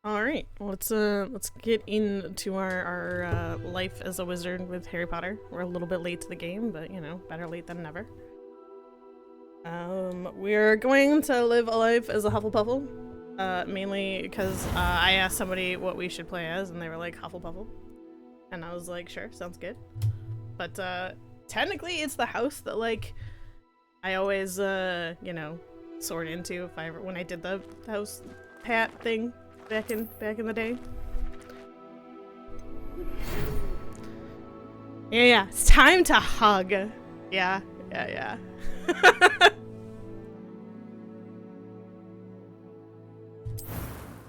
All right, let's get into our life as a wizard with Harry Potter. We're a little bit late to the game, but you know, better late than never. We're going to live a life as a Hufflepuff, mainly because I asked somebody what we should play as, and they were like Hufflepuff, and I was like, sure, sounds good. But technically, it's the house that like I always you know, soared into when I did the house hat thing. Back in the day. Yeah, it's time to hug. Yeah.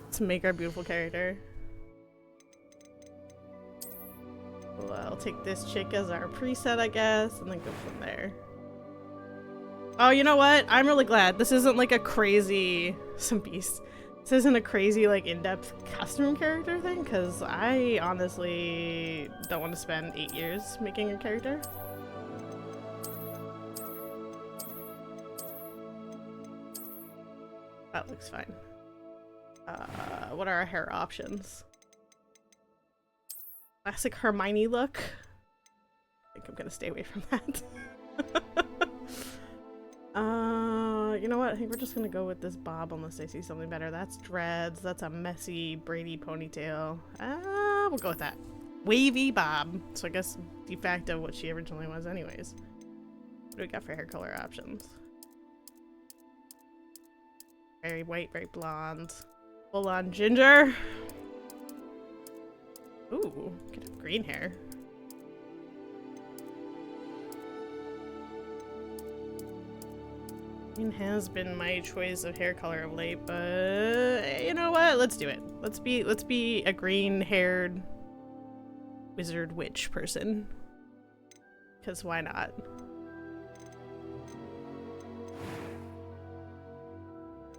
Let's make our beautiful character. Well, I'll take this chick as our preset, I guess, and then go from there. Oh, you know what? I'm really glad this isn't like a crazy some beast. This isn't a crazy, like, in-depth custom character thing, because I honestly don't want to spend 8 years making a character. That looks fine. What are our hair options? Classic Hermione look. I think I'm gonna stay away from that. You know what? I think we're just gonna go with this bob unless I see something better. That's dreads. That's a messy Brady ponytail. We'll go with that. Wavy bob. So I guess de facto what she originally was anyways. What do we got for hair color options? Very white, very blonde. Full on ginger. Ooh, could have green hair. Green has been my choice of hair color of late, but you know what? Let's do it. Let's be a green-haired wizard witch person. Because why not?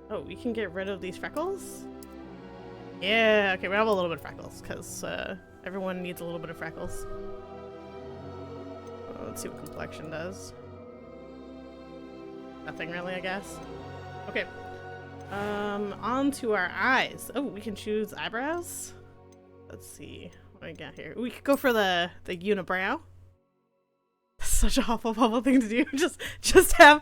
Oh, we can get rid of these freckles? Yeah, okay, we have a little bit of freckles, because everyone needs a little bit of freckles. Let's see what complexion does. Nothing really, I guess. Okay. On to our eyes. Oh, we can choose eyebrows? Let's see. What do we got here? We could go for the unibrow. That's such a Hufflepuff thing to do. Just have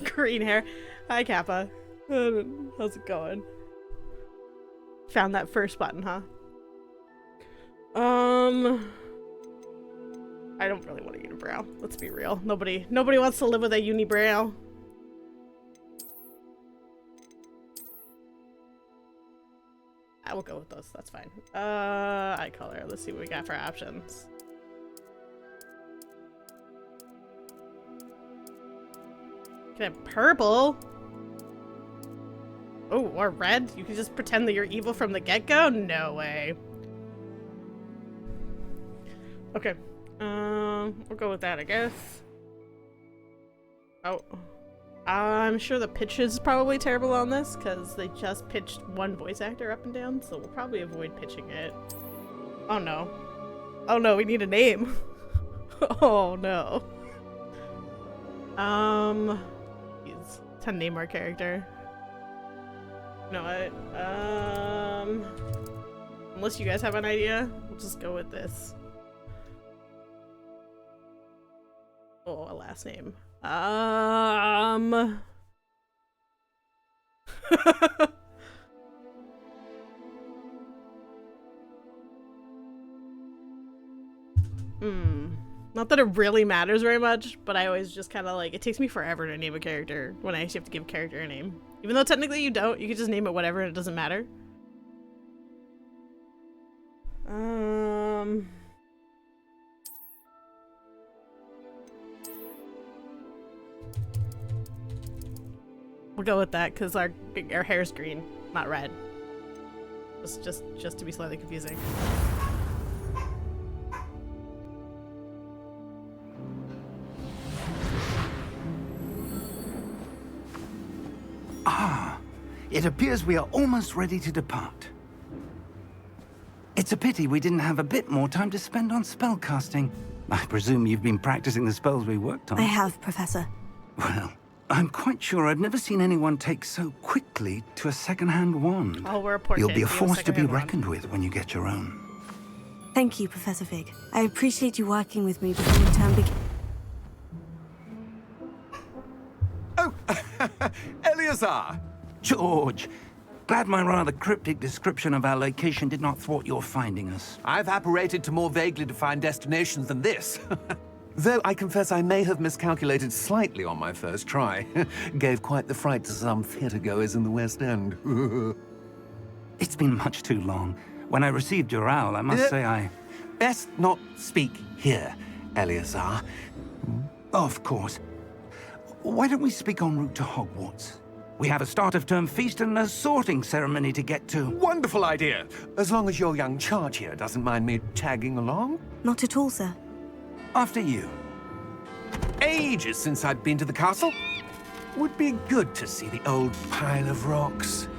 green hair. Hi, Kappa. How's it going? Found that first button, huh? I don't really want a unibrow. Let's be real. Nobody wants to live with a unibrow. I will go with those. That's fine. Eye color. Let's see what we got for options. Can I have purple? Oh, or red? You can just pretend that you're evil from the get-go? No way. Okay. We'll go with that, I guess. Oh. I'm sure the pitch is probably terrible on this, because they just pitched one voice actor up and down, so we'll probably avoid pitching it. Oh no. Oh no, we need a name. Oh no. Please. To name our character. You know what? Unless you guys have an idea, we'll just go with this. Oh, a last name. Not that it really matters very much, but I always just kind of like, it takes me forever to name a character when I actually have to give a character a name. Even though technically you don't, you can just name it whatever and it doesn't matter. We'll go with that because our hair's green, not red. Just to be slightly confusing. Ah, it appears we are almost ready to depart. It's a pity we didn't have a bit more time to spend on spellcasting. I presume you've been practicing the spells we worked on. I have, Professor. Well, I'm quite sure I've never seen anyone take so quickly to a second-hand wand. Oh, we're a poor You'll kid be a to force to be second-hand reckoned with when you get your own. Thank you, Professor Fig. I appreciate you working with me before the term begins. Oh, Eleazar! George, glad my rather cryptic description of our location did not thwart your finding us. I've apparated to more vaguely defined destinations than this. Though I confess I may have miscalculated slightly on my first try. Gave quite the fright to some theatre-goers in the West End. It's been much too long. When I received your owl, I must say I... Best not speak here, Eleazar. Of course. Why don't we speak en route to Hogwarts? We have a start-of-term feast and a sorting ceremony to get to. Wonderful idea! As long as your young charge here doesn't mind me tagging along. Not at all, sir. After you. Ages since I'd been to the castle. Would be good to see the old pile of rocks.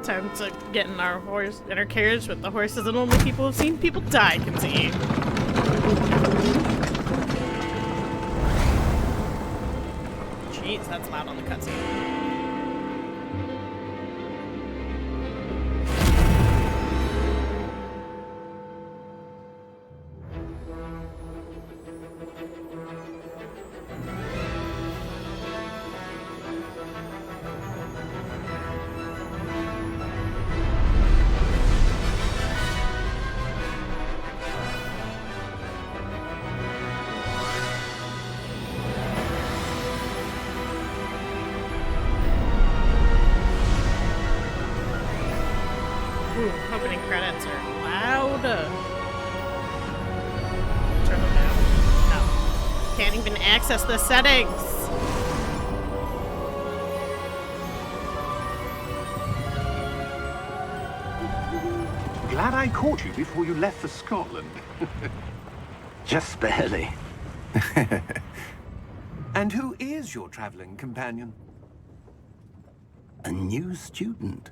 Time to get in our carriage with the horses and only people who've seen people die can see. Jeez, that's loud on the cutscene. Ooh, opening credits are loud. Turn them down. No. Can't even access the settings. Glad I caught you before you left for Scotland. Just barely. And who is your traveling companion? A new student.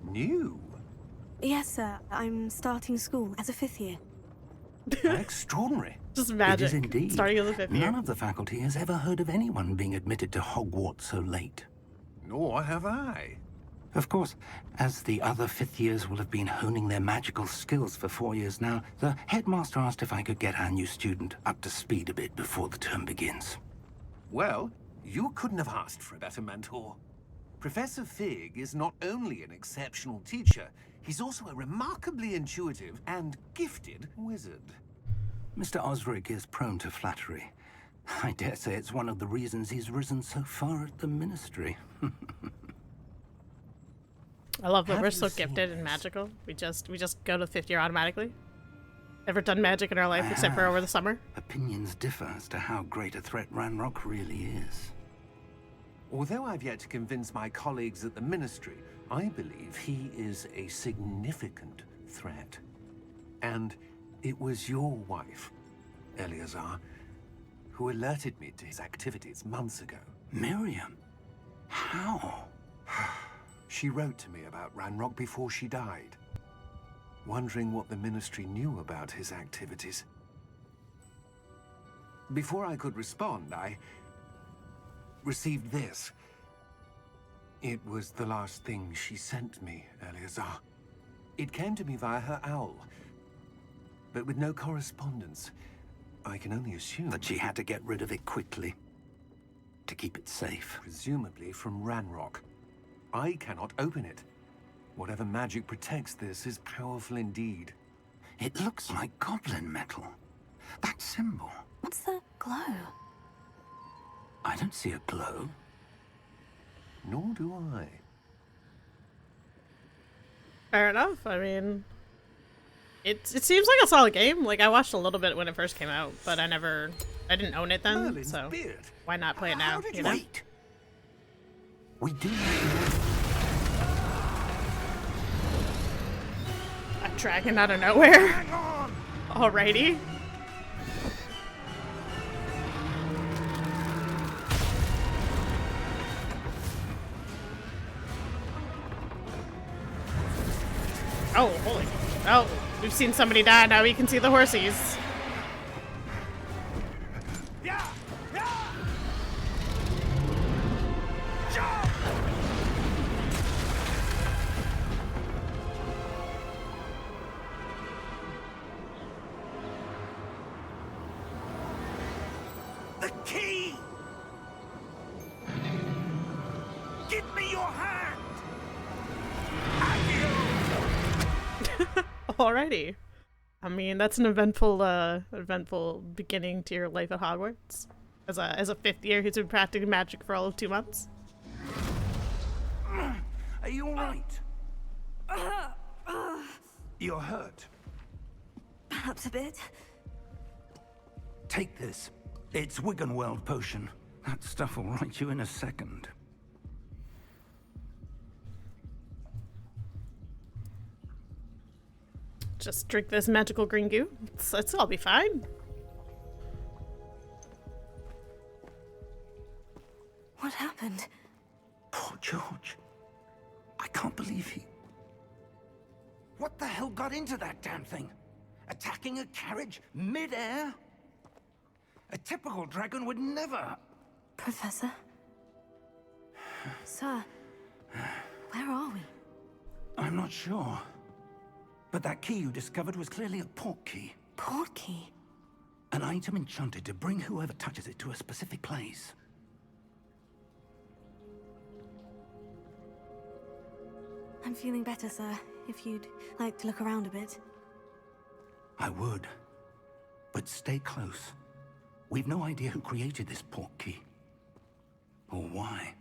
New? Yes, sir. I'm starting school as a 5th year. Extraordinary. Just magic. It is indeed. Starting as a 5th year. None of the faculty has ever heard of anyone being admitted to Hogwarts so late. Nor have I. Of course, as the other 5th years will have been honing their magical skills for 4 years now, the headmaster asked if I could get our new student up to speed a bit before the term begins. Well, you couldn't have asked for a better mentor. Professor Fig is not only an exceptional teacher, he's also a remarkably intuitive and gifted wizard. Mr. Osric is prone to flattery. I dare say it's one of the reasons he's risen so far at the Ministry. I love that Have we're you so seen gifted and this? magical. We just go to 5th year automatically. Ever done magic in our life except for over the summer? Opinions differ as to how great a threat Ranrock really is. Although I've yet to convince my colleagues at the Ministry, I believe he is a significant threat. And it was your wife, Eleazar, who alerted me to his activities months ago. Miriam? How? She wrote to me about Ranrock before she died, wondering what the Ministry knew about his activities. Before I could respond, I received this. It was the last thing she sent me, Eleazar. It came to me via her owl, but with no correspondence. I can only assume That she had to get rid of it quickly. To keep it safe. presumably from Ranrock. I cannot open it. Whatever magic protects this is powerful indeed. It looks like goblin metal. That symbol. What's that glow? I don't see a glow. Nor do I. Fair enough. I mean, it seems like a solid game. Like, I watched a little bit when it first came out, but I didn't own it then, Merlin's so beard. why not play it How now, did you know? Wait! We do have A dragon out of nowhere. Alrighty. Oh, holy. Oh, we've seen somebody die, now we can see the horsies. key! Give me your hand! Alrighty. I mean, that's an eventful beginning to your life at Hogwarts. As a fifth year who's been practicing magic for all of 2 months. Are you alright? You're hurt. Perhaps a bit. Take this. It's Wiggenweld potion. That stuff will right you in a second. Just drink this magical green goo. It's all be fine. What happened? Poor George. I can't believe he... What the hell got into that damn thing? Attacking a carriage mid-air? A typical dragon would never... Professor? Sir, where are we? I'm not sure. But that key you discovered was clearly a port key. Port key? An item enchanted to bring whoever touches it to a specific place. I'm feeling better, sir. If you'd like to look around a bit. I would. But stay close. We've no idea who created this port key. Or why.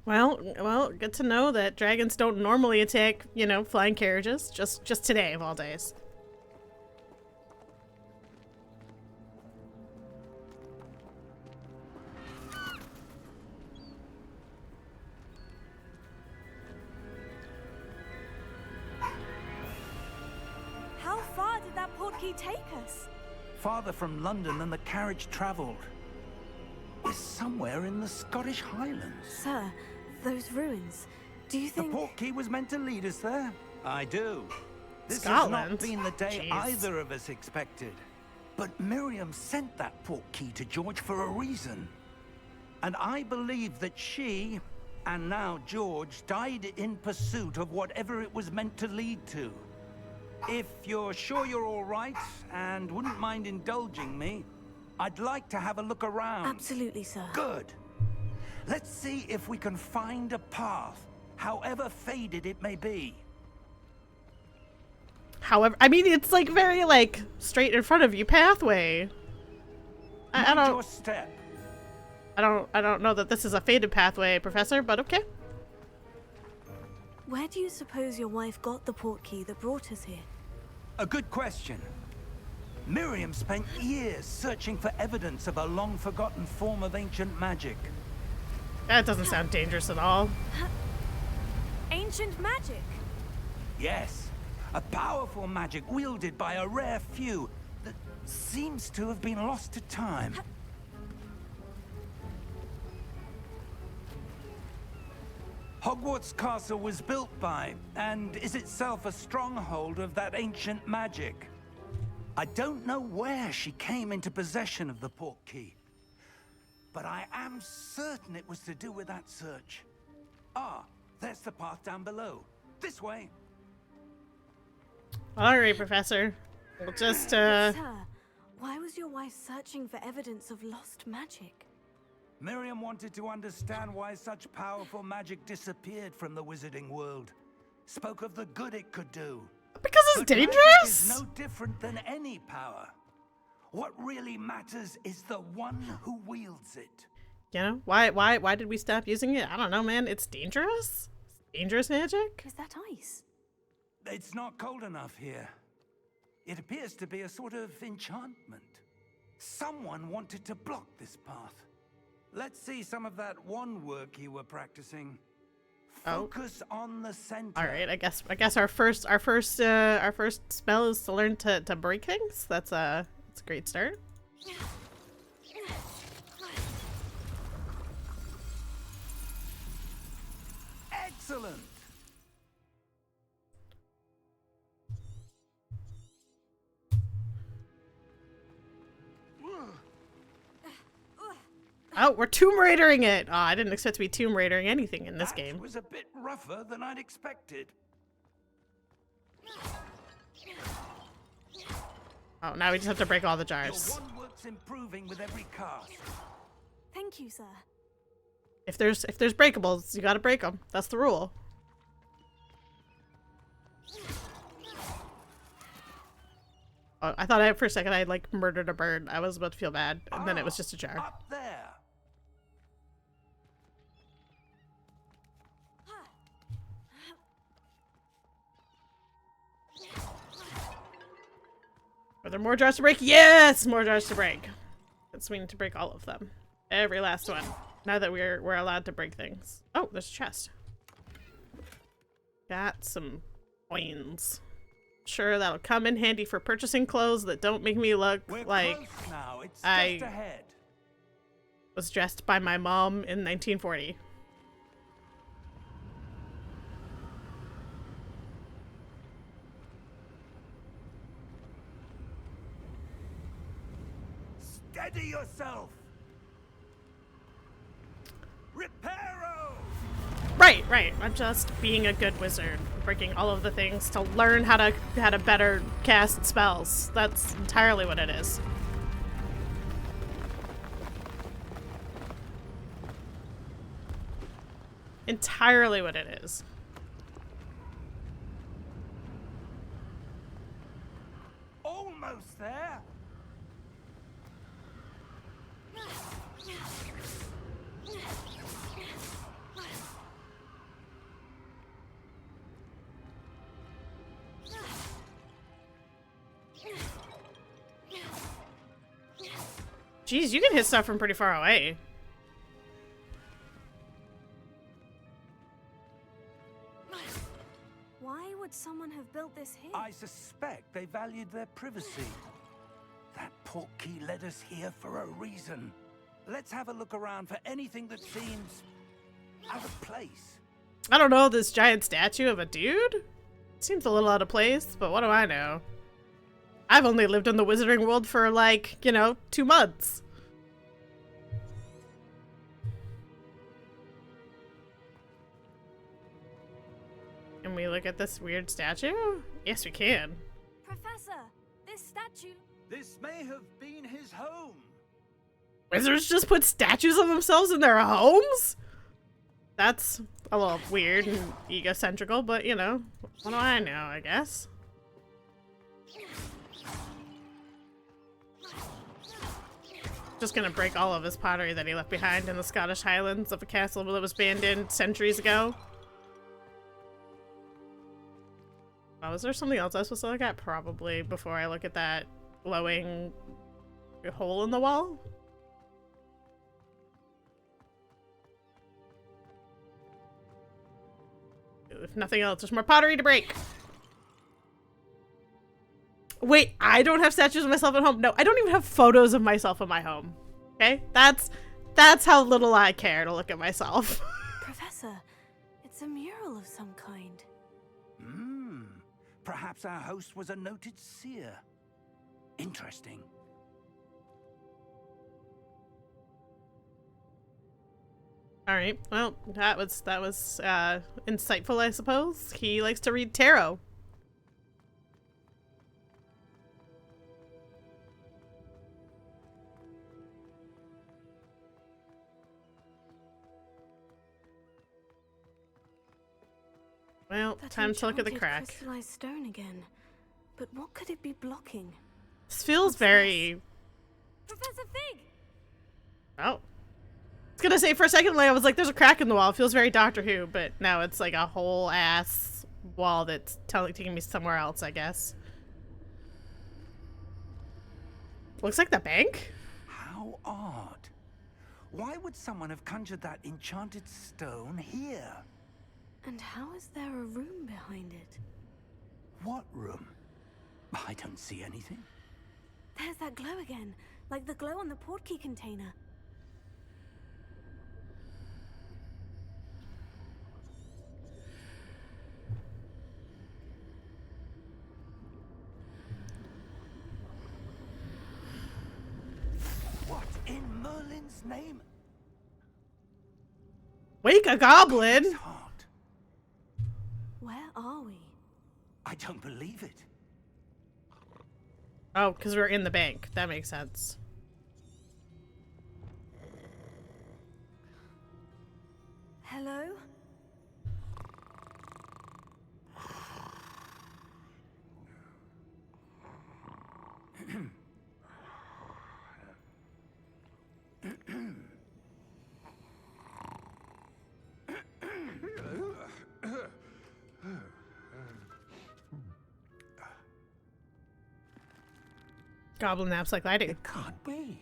Well, good to know that dragons don't normally attack, you know, flying carriages. Just today of all days. How far did that port key take us? Farther from London than the carriage travelled. We're somewhere in the Scottish Highlands. Sir, those ruins. Do you The think... port key was meant to lead us there? I do. This Scotland? has not been the day Jeez. either of us expected. But Miriam sent that port key to George for a reason. And I believe that she, and now George, died in pursuit of whatever it was meant to lead to. If you're sure you're all right, and wouldn't mind indulging me, I'd like to have a look around. Absolutely, sir. Good. Let's see if we can find a path, however faded it may be. However, I mean, it's like very like straight in front of you pathway. I Mind your don't, step. I don't know that this is a faded pathway, Professor, but okay. Where do you suppose your wife got the port key that brought us here? A good question. Miriam spent years searching for evidence of a long-forgotten form of ancient magic. That doesn't sound dangerous at all. Ancient magic? Yes, a powerful magic wielded by a rare few that seems to have been lost to time. Hogwarts Castle was built by, and is itself a stronghold of that ancient magic. I don't know where she came into possession of the port key, but I am certain it was to do with that search. Ah, there's the path down below. This way. Alright, Professor. We'll just, Sir, why was your wife searching for evidence of lost magic? Miriam wanted to understand why such powerful magic disappeared from the wizarding world. Spoke of the good it could do. because it's But magic dangerous? is no different than any power. What really matters is the one who wields it. You know, why did we stop using it? I don't know, man. It's dangerous? Dangerous magic? Is that ice? It's not cold enough here. It appears to be a sort of enchantment. Someone wanted to block this path. Let's see some of that wand work you were practicing. Focus on the center. All right, I guess our first spell is to learn to break things. That's a great start. Excellent. Oh, we're Tomb Raidering it. Oh, I didn't expect to be Tomb Raidering anything in this That game. was a bit rougher than I'd expected. Oh, now we just have to break all the Your jars. wand works art's improving with every cast. Thank you, sir. If there's breakables, you gotta break them. That's the rule. Oh, I thought for a second I like murdered a bird. I was about to feel bad, and then it was just a jar. Up there. Are there more jars to break? Yes, more jars to break. That's we need to break all of them, every last one. Now that we're allowed to break things. Oh, there's a chest. Got some coins. Sure, that'll come in handy for purchasing clothes that don't make me look We're like close now. It's I just ahead. was dressed by my mom in 1940. Steady yourself. Reparo. Right. I'm just being a good wizard, breaking all of the things to learn how to better cast spells. That's entirely what it is. Entirely what it is. Almost there. Jeez, you can hit stuff from pretty far away. Why would someone have built this here? I suspect they valued their privacy. That portkey led us here for a reason. Let's have a look around for anything that seems out of place. I don't know, this giant statue of a dude? Seems a little out of place, but what do I know? I've only lived in the wizarding world for like, 2 months. Can we look at this weird statue? Yes, we can. Professor, this statue... This may have been his home. Wizards just put statues of themselves in their homes? That's a little weird and egocentrical, but what do I know, I guess? Just gonna break all of his pottery that he left behind in the Scottish Highlands of a castle that was abandoned centuries ago. Oh, is there something else I was supposed to look at? Probably, before I look at that glowing hole in the wall. If nothing else, there's more pottery to break. Wait, I don't have statues of myself at home. No, I don't even have photos of myself in my home. Okay? That's how little I care to look at myself. Professor, it's a mural of some kind. Perhaps our host was a noted seer. Interesting. All right. Well, that was insightful, I suppose. He likes to read tarot. Well, That time to look at the enchanted crack. crystallized stone again. But what could it be blocking? This feels very... Professor Fig! Oh. I was gonna say, for a second, I was like, there's a crack in the wall. It feels very Doctor Who, but now it's like a whole ass wall that's taking me somewhere else, I guess. Looks like the bank? How odd. Why would someone have conjured that enchanted stone here? And how is there a room behind it? What room? I don't see anything. There's that glow again, like the glow on the portkey container. What in Merlin's name? Wake a goblin! It's hard. Where are we? I don't believe it. Oh, because we're in the bank. That makes sense. Hello? Goblin naps like I do. It can't be.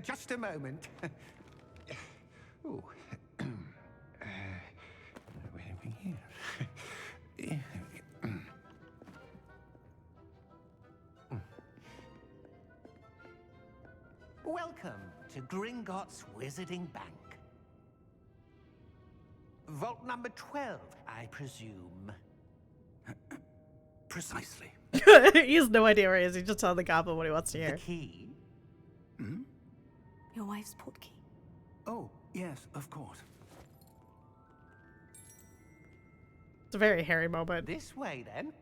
Just a moment. Ooh. Where are we here? Welcome to Gringotts Wizarding Bank. Vault number 12, I presume. Precisely. He has no idea where he is. He's just telling the goblin what he wants to The hear. key? Your wife's portkey. Oh, yes, of course. It's a very hairy moment. This way, then.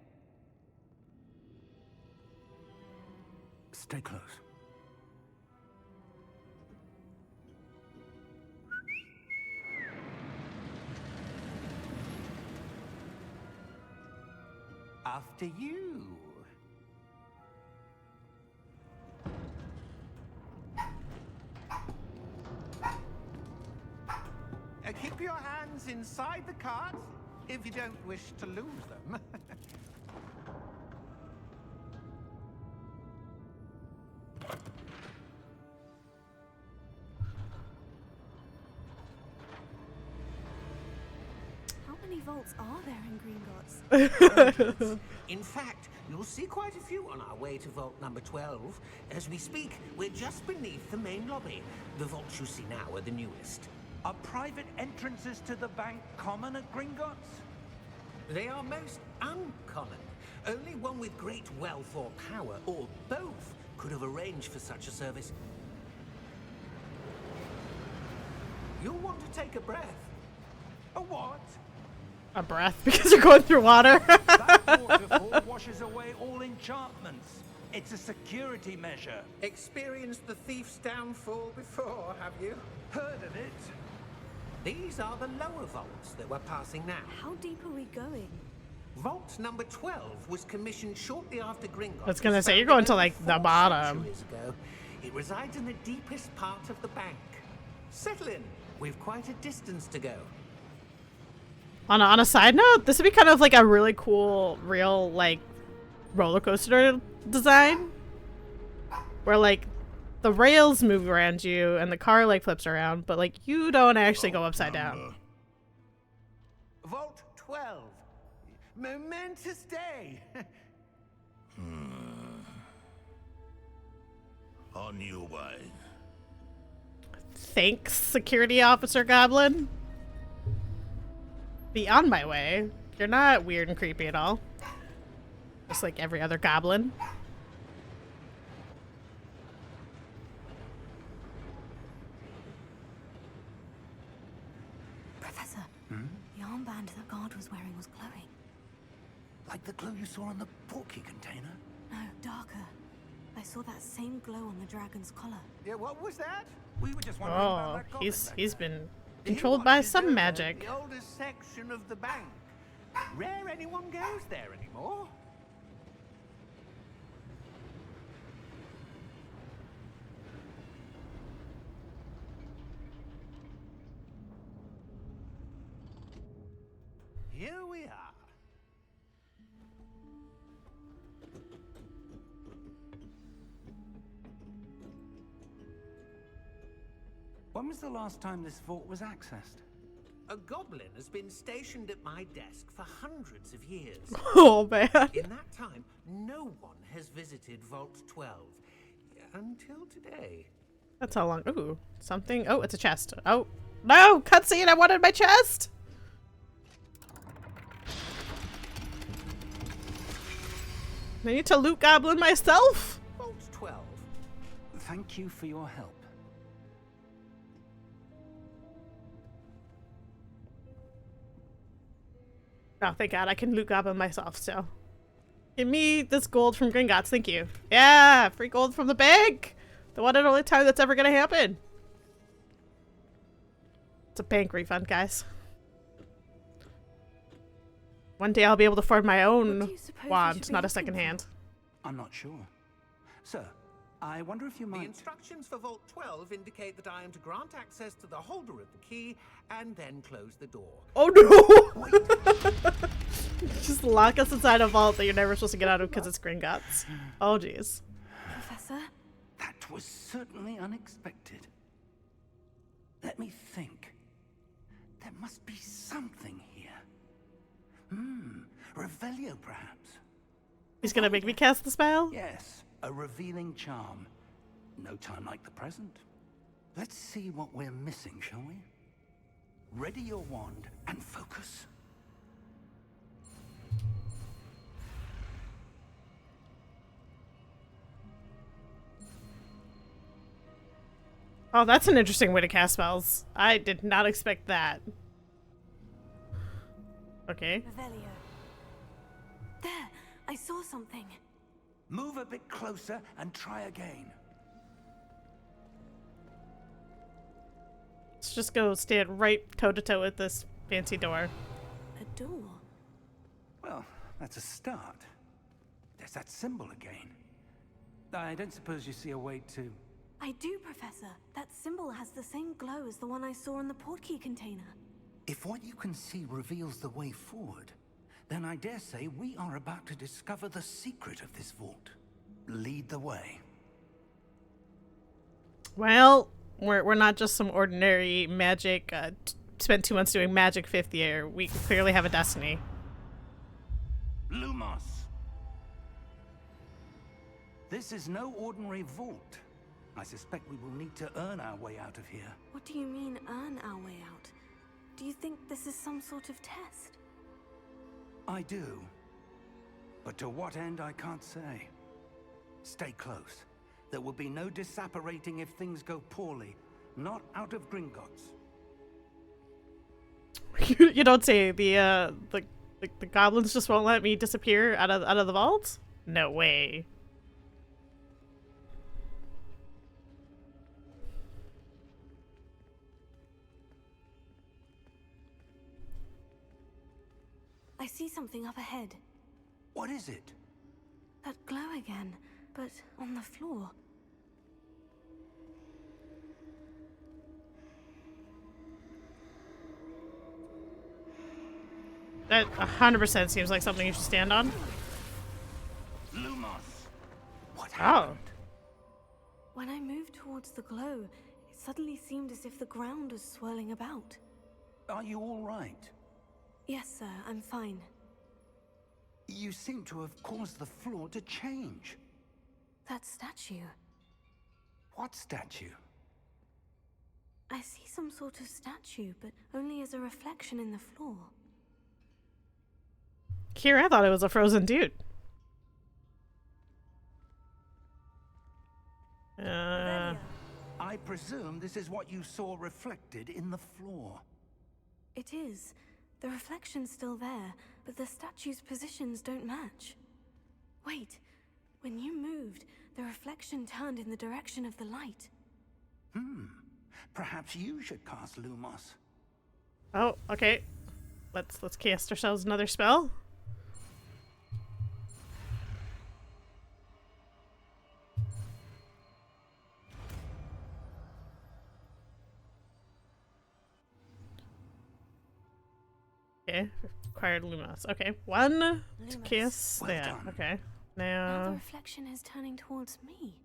Stay close. After you. Keep your hands inside the cart if you don't wish to lose them. How many vaults are there in Gringotts? In fact, you'll see quite a few on our way to vault number 12. As we speak, we're just beneath the main lobby. The vaults you see now are the newest. Are private entrances to the bank common at Gringotts? They are most uncommon. Only one with great wealth or power, or both, could have arranged for such a service. You'll want to take a breath. A what? A breath because you're going through water. That waterfall washes away all enchantments. It's a security measure. Experienced the thief's downfall before, have you? Heard of it? These are the lower vaults that we're passing now. How deep are we going? Vault number 12 was commissioned shortly after Gringotts. I was gonna was say, you're founded going to, over like, the 4 bottom. centuries ago. It resides in the deepest part of the bank. Settle in. We've quite a distance to go. On a side note, this would be kind of like a really cool, real, like, roller coaster design. Where, like, the rails move around you and the car, like, flips around, but, like, you don't actually go upside down. Vault 12. Momentous day. On your way. Thanks, security officer goblin. Be on my way. You're not weird and creepy at all. Just like every other goblin. Professor, the armband that guard was wearing was glowing. Like the glow you saw on the portkey container? No, darker. I saw that same glow on the dragon's collar. Yeah, what was that? We were just wondering about Oh, that goblin back he's there. been He controlled by watches some over magic. The oldest section of the bank. Rare anyone goes there anymore. Here we are. When was the last time this vault was accessed? A goblin has been stationed at my desk for hundreds of years. Oh man. In that time, no one has visited Vault 12. Until today. That's how long. Ooh, something. Oh, it's a chest. Oh, no! Cutscene! I wanted my chest! I need to loot goblin myself? Vault 12. Thank you for your help. Oh, thank God. I can loot goblin myself, so. Give me this gold from Gringotts, thank you. Yeah! Free gold from the bank! The one and only time that's ever gonna happen. It's a bank refund, guys. One day I'll be able to afford my own wand, not a second hand. I'm not sure. Sir, I wonder if you The might... instructions for Vault 12 indicate that I am to grant access to the holder of the key and then close the door. Oh no! Just lock us inside a vault that you're never supposed to get out of because it's Gringotts. Oh jeez. Professor? That was certainly unexpected. Let me think. There must be something here. Revelio, perhaps. He's gonna make me cast the spell? Yes, a revealing charm. No time like the present. Let's see what we're missing, shall we? Ready your wand and focus. Oh, that's an interesting way to cast spells. I did not expect that. Okay. Revelio. There! I saw something. Move a bit closer and try again. Let's just go stand right toe-to-toe with this fancy door. A door? Well, that's a start. There's that symbol again. I don't suppose you see a way to... I do, Professor. That symbol has the same glow as the one I saw in the portkey container. If what you can see reveals the way forward, then I dare say we are about to discover the secret of this vault. Lead the way. Well, we're not just some ordinary magic, spent 2 months doing magic 5th year. We clearly have a destiny. Lumos! This is no ordinary vault. I suspect we will need to earn our way out of here. What do you mean, earn our way out? Do you think this is some sort of test? I do. But to what end, I can't say. Stay close. There will be no disapparating if things go poorly. Not out of Gringotts. You don't say. The goblins just won't let me disappear out of the vault? No way. I see something up ahead. What is it? That glow again, but on the floor. That 100% seems like something you should stand on. Lumos! What Oh. happened? When I moved towards the glow, it suddenly seemed as if the ground was swirling about. Are you all right? Yes, sir, I'm fine. You seem to have caused the floor to change. That statue. What statue? I see some sort of statue, but only as a reflection in the floor. Here, I thought it was a frozen dude. Revelio. I presume this is what you saw reflected in the floor. It is. The reflection's still there, but the statue's positions don't match. Wait, when you moved, the reflection turned in the direction of the light. Perhaps you should cast Lumos. Oh, okay. Let's cast ourselves another spell. Okay, required Lumos. Okay, one to Lumos. cast Well that. done. Okay, Now the now reflection is turning towards me.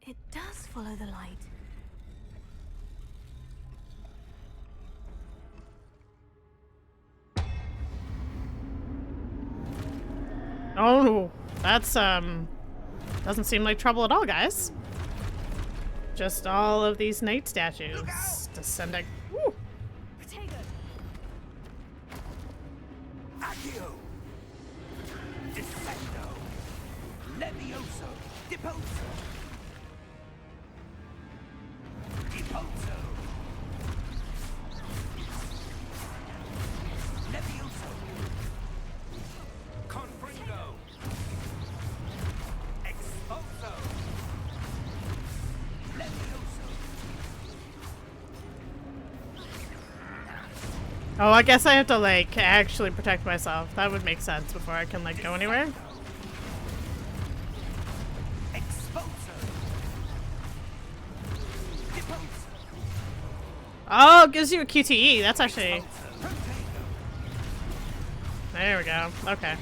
It does follow the light. oh no, that's doesn't seem like trouble at all, guys. Just all of these knight statues descending. Woo. Accio! Descendo! Levioso! Deposo! Deposo! Levioso! Confringo! Exposo! Oh, I guess I have to, like, actually protect myself. That would make sense before I can, like, go anywhere. Oh, it gives you a QTE. That's actually... There we go. Okay.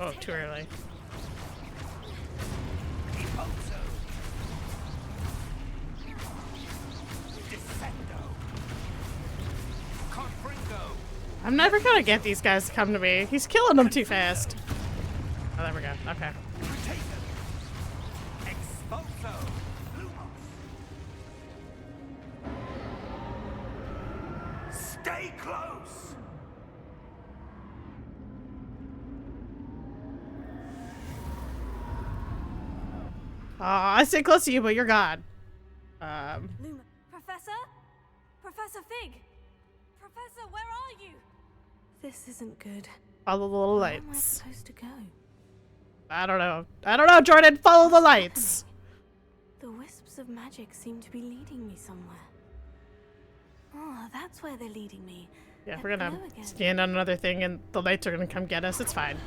Oh, too early. I'm never gonna get these guys to come to me. He's killing them too fast. Oh, there we go. Okay. Stay close. I stay close to you, but you're gone. Luma. Professor? Professor Fig! Professor, where are you? This isn't good. Follow the little Where am I lights. supposed to go? I don't know. I don't know, Jordan. Follow the lights. The wisps of magic seem to be leading me somewhere. Oh, that's where they're leading me. Yeah, That we're gonna glow again. stand on another thing and the lights are gonna come get us. It's fine.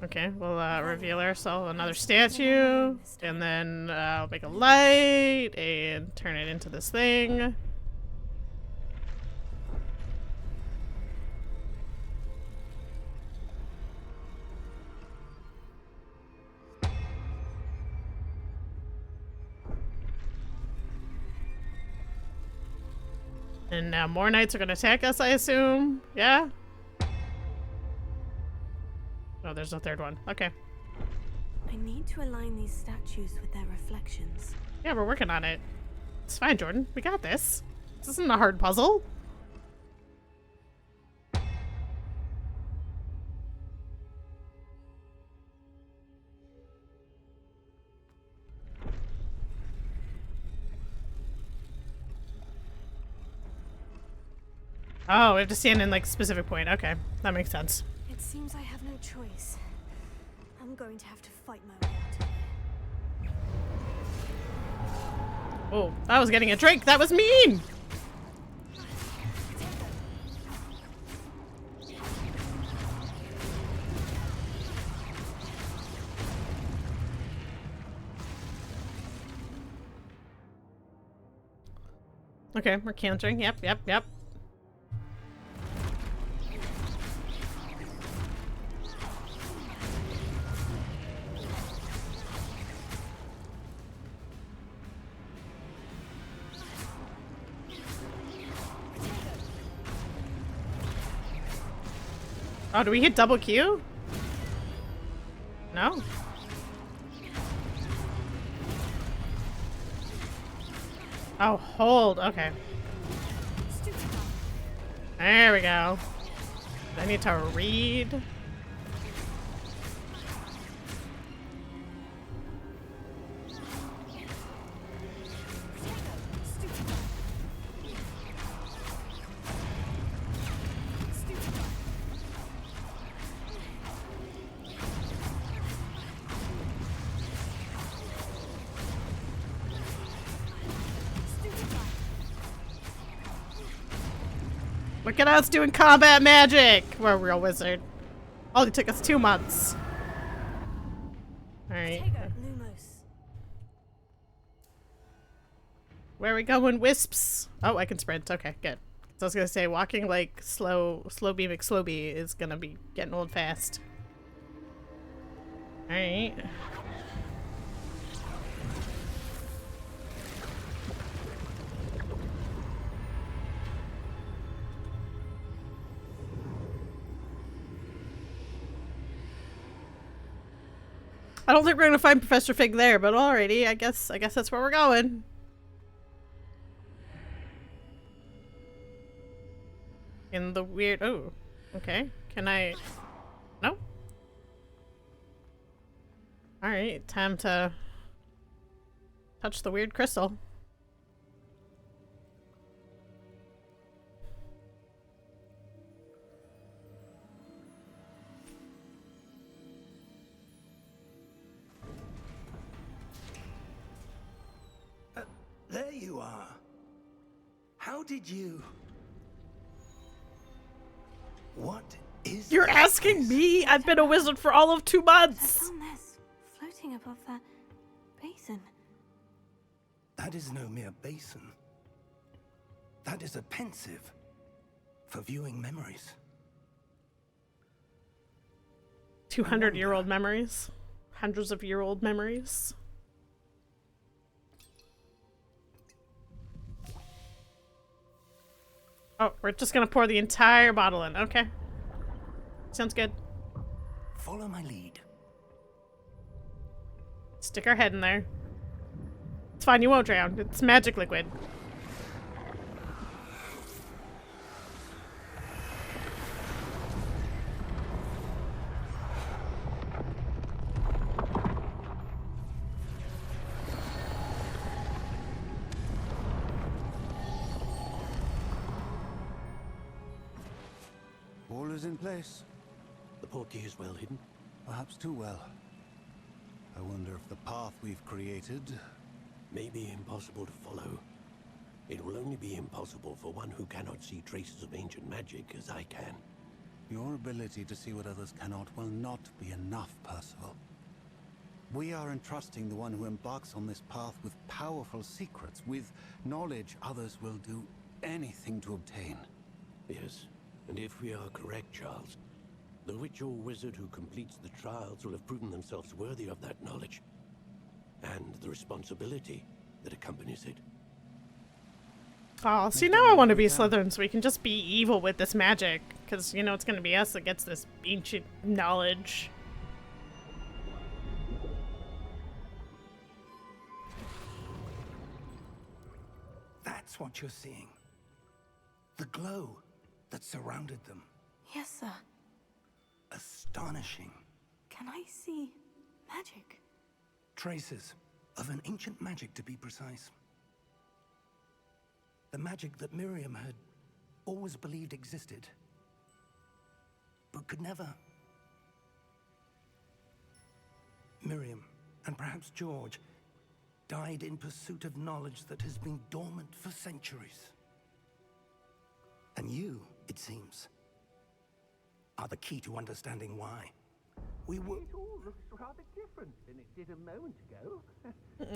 Okay, we'll reveal ourselves another statue, and then I'll make a light and turn it into this thing. And now more knights are gonna attack us, I assume. Yeah? Oh, there's a third one. Okay. I need to align these statues with their reflections. Yeah, we're working on it. It's fine, Jordan. We got this. This isn't a hard puzzle. Oh, we have to stand in like a specific point. Okay, that makes sense. It seems I have no choice. I'm going to have to fight my way out. Oh, I was getting a drink. That was mean. Okay, we're countering. Yep, yep, yep. Oh, do we hit double Q? No? Oh, hold. Okay. There we go. I need to read. Look at us doing combat magic! We're a real wizard. Only took us 2 months. Alright. Lumos. Where are we going, wisps? Oh, I can sprint. Okay, good. So I was gonna say, walking like slow bee McSlowbee is gonna be getting old fast. Alright. I don't think we're gonna find Professor Fig there, but alrighty, I guess that's where we're going. In the weird oh, okay. Can I no? Alright, time to touch the weird crystal. you are. How did you... What is... You're asking me? I've been a wizard for all of 2 I months. found this floating above that basin. That is no mere basin. That is a pensive for viewing memories. 200-year-old memories. Hundreds of year-old memories. Oh, we're just gonna pour the entire bottle in. Okay. Sounds good. Follow my lead. Stick our head in there. It's fine, you won't drown. It's magic liquid. All is in place. The portkey is well hidden. Perhaps too well. I wonder if the path we've created... May be impossible to follow. It will only be impossible for one who cannot see traces of ancient magic as I can. Your ability to see what others cannot will not be enough, Percival. We are entrusting the one who embarks on this path with powerful secrets, with knowledge others will do anything to obtain. Yes, and if we are correct, Charles, the witch or wizard who completes the trials will have proven themselves worthy of that knowledge. And the responsibility that accompanies it. Oh, see, now I want to be Slytherin so we can just be evil with this magic. Because, you know, it's going to be us that gets this ancient knowledge. That's what you're seeing. The glow that surrounded them. Yes, sir. Astonishing. Can I see magic? Traces of an ancient magic, to be precise. The magic that Miriam had always believed existed, but could never. Miriam, and perhaps George, died in pursuit of knowledge that has been dormant for centuries. And you, it seems, are the key to understanding why. We were... It all looks rather different than it did a moment ago.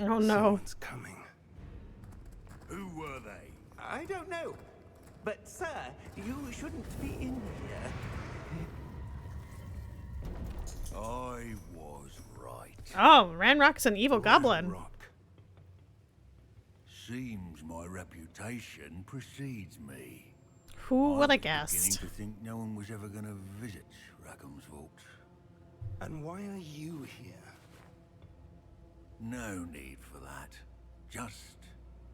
Oh no. Someone's coming. Who were they? I don't know. But, sir, you shouldn't be in here. I was right. Oh, Ranrock's an evil goblin. Rock. Seems my reputation precedes me. Who would have I was guessed? beginning to think no one was ever going to visit Rackham's vault. And why are you here? No need for that. Just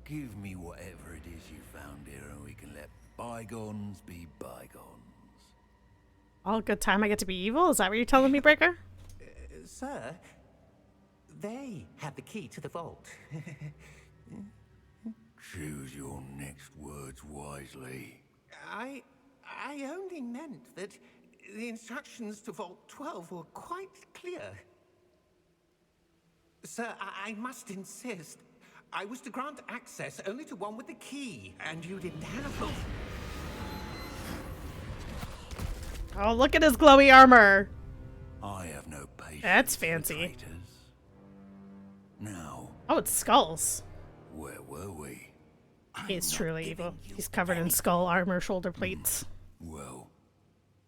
give me whatever it is you found here and we can let bygones be bygones. All good time I get to be evil? Is that what you're telling me, Breaker? Sir, they have the key to the vault. Choose your next words wisely. I only meant that the instructions to Vault 12 were quite clear. Sir, I must insist. I was to grant access only to one with the key, and you didn't have it. Oh, look at his glowy armor. I have no patience. That's for fancy. traitors. Now, Oh, it's skulls. where were we? He's truly evil. He's covered in skull armor, shoulder plates. Well,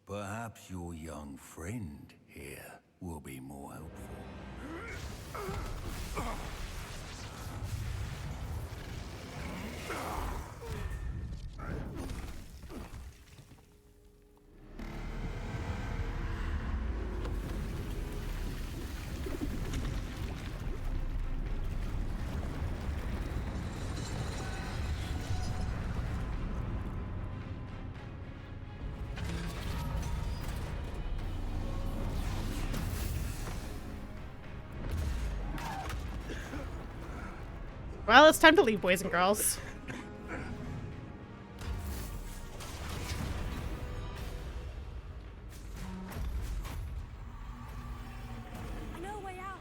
perhaps your young friend here will be more helpful. Well, it's time to leave, boys and girls. I know a way out.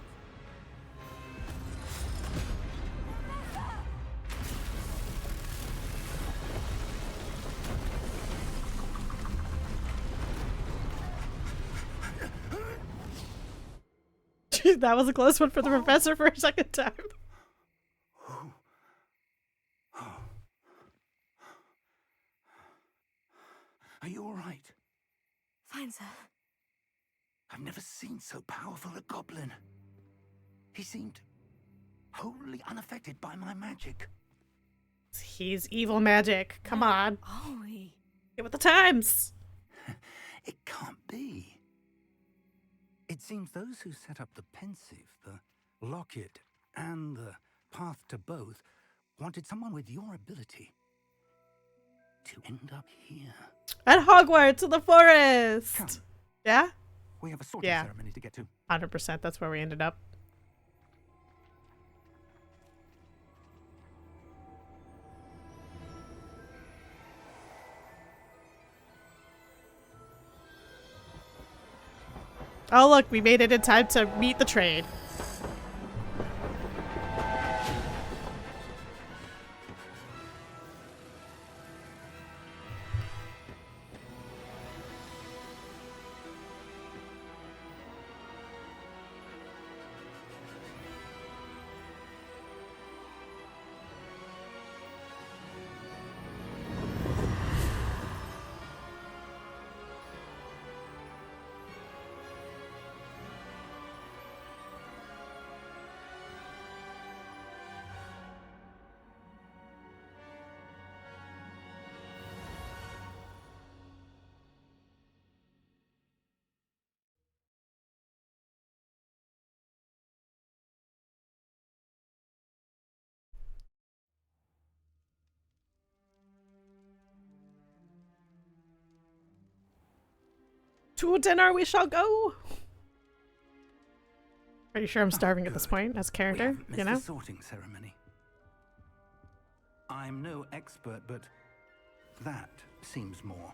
That was a close one for the professor for a second time. Are you all right? Fine, sir. I've never seen so powerful a goblin. He seemed wholly unaffected by my magic. He's evil magic. Come on. Are we? Get with the times. It can't be. It seems those who set up the pensive, the locket, and the path to both wanted someone with your ability to end up here. At Hogwarts in the forest. Come. Yeah? We have a sorting Yeah. ceremony to get to. 100%. That's where we ended up. Oh, look, we made it in time to meet the train. To dinner we shall go. Pretty sure I'm starving at this point as a character, you know? The sorting ceremony. I'm no expert, but that seems more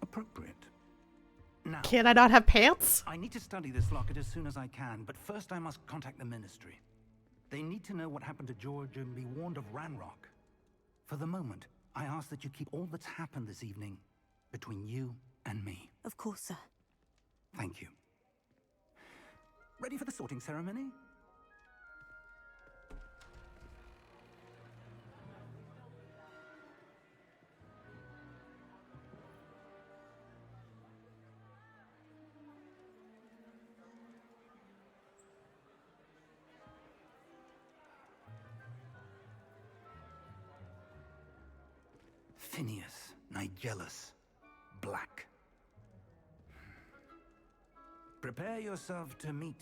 appropriate. Now, Can I not have pants? I need to study this locket as soon as I can, but first I must contact the Ministry. They need to know what happened to George and be warned of Ranrock. For the moment, I ask that you keep all that's happened this evening between you and me. Of course, sir. Thank you. Ready for the sorting ceremony? Phineas Nigellus Black. Prepare yourself to meet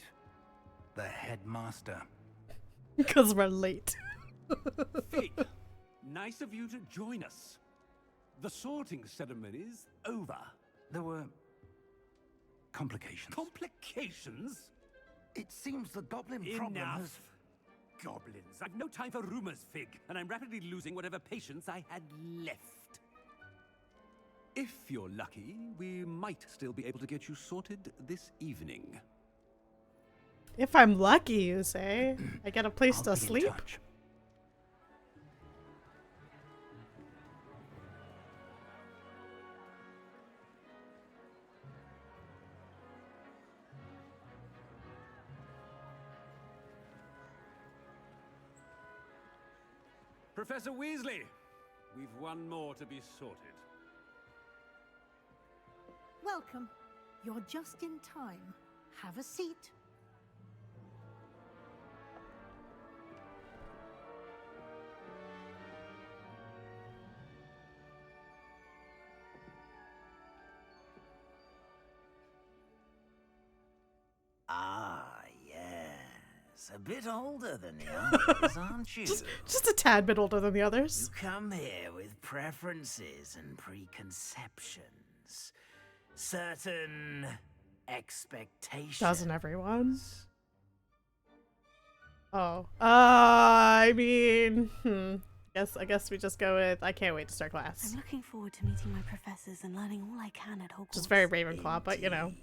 the headmaster. Because we're late. Fig, nice of you to join us. The sorting ceremony's over. There were complications. Complications? It seems the goblin problem Enough. has... Goblins. I've no time for rumors, Fig, and I'm rapidly losing whatever patience I had left. If you're lucky, we might still be able to get you sorted this evening. If I'm lucky, you say. I get a place I'll to be in sleep. touch. Professor Weasley, we've one more to be sorted. Welcome. You're just in time. Have a seat. Ah, yes. A bit older than the others, aren't you? Just a tad bit older than the others. You come here with preferences and preconceptions. Certain expectations. Doesn't everyone? Oh. I mean, I guess we just go with I can't wait to start class. I'm looking forward to meeting my professors and learning all I can at Hogwarts. Just very Ravenclaw, but you know. Indeed.